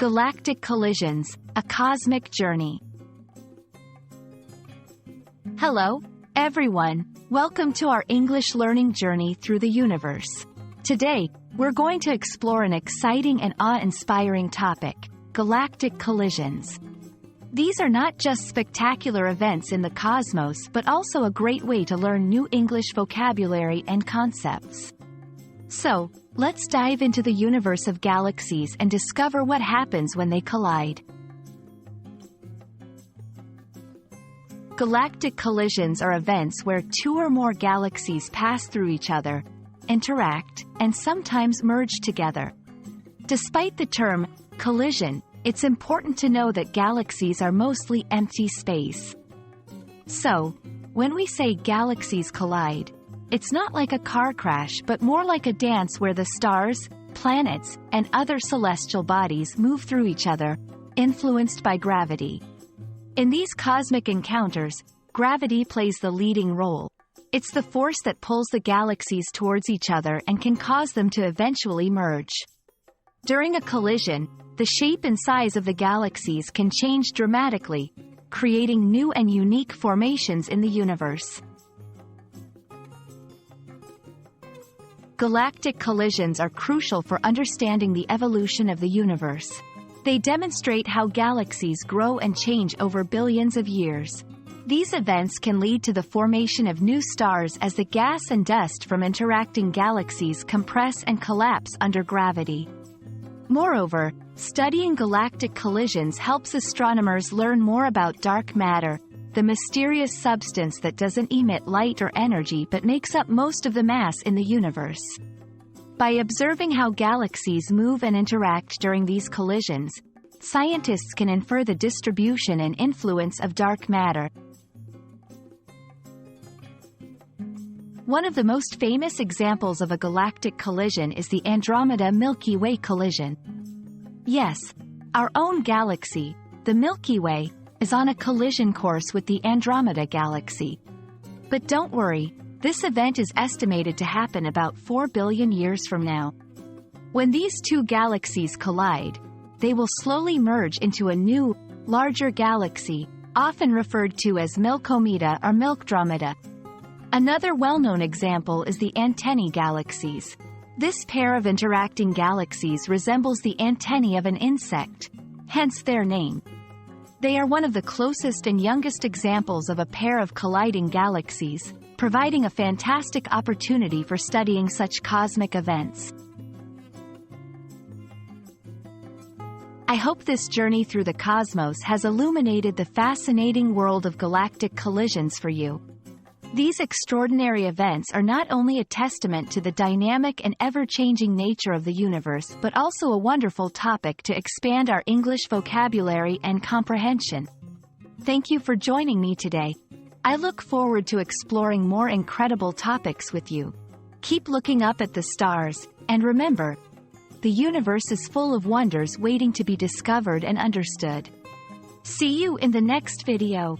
Galactic collisions, a cosmic journey. Hello, everyone. Welcome to our English learning journey through the universe. Today, we're going to explore an exciting and awe-inspiring topic, galactic collisions. These are not just spectacular events in the cosmos but also a great way to learn new English vocabulary and concepts. So, let's dive into the universe of galaxies and discover what happens when they collide. Galactic collisions are events where two or more galaxies pass through each other, interact, and sometimes merge together. Despite the term collision, it's important to know that galaxies are mostly empty space. So, when we say galaxies collide, it's not like a car crash but more like a dance where the stars, planets, and other celestial bodies move through each other, influenced by gravity. In these cosmic encounters, gravity plays the leading role. It's the force that pulls the galaxies towards each other and can cause them to eventually merge. During a collision, the shape and size of the galaxies can change dramatically, creating new and unique formations in the universe. Galactic collisions are crucial for understanding the evolution of the universe. They demonstrate how galaxies grow and change over billions of years. These events can lead to the formation of new stars as the gas and dust from interacting galaxies compress and collapse under gravity. Moreover, studying galactic collisions helps astronomers learn more about dark matter, the mysterious substance that doesn't emit light or energy but makes up most of the mass in the universe. By observing how galaxies move and interact during these collisions, scientists can infer the distribution and influence of dark matter. One of the most famous examples of a galactic collision is the Andromeda-Milky Way collision. Yes, our own galaxy, the Milky Way, is on a collision course with the Andromeda Galaxy. But don't worry, this event is estimated to happen about 4 billion years from now. When these two galaxies collide, they will slowly merge into a new, larger galaxy, often referred to as Milkomeda or Milkdromeda. Another well-known example is the antennae galaxies. This pair of interacting galaxies resembles the antennae of an insect, hence their name. They are one of the closest and youngest examples of a pair of colliding galaxies, providing a fantastic opportunity for studying such cosmic events. I hope this journey through the cosmos has illuminated the fascinating world of galactic collisions for you. These extraordinary events are not only a testament to the dynamic and ever-changing nature of the universe but also a wonderful topic to expand our English vocabulary and comprehension. Thank you for joining me today. I look forward to exploring more incredible topics with you. Keep looking up at the stars, and remember, the universe is full of wonders waiting to be discovered and understood. See you in the next video.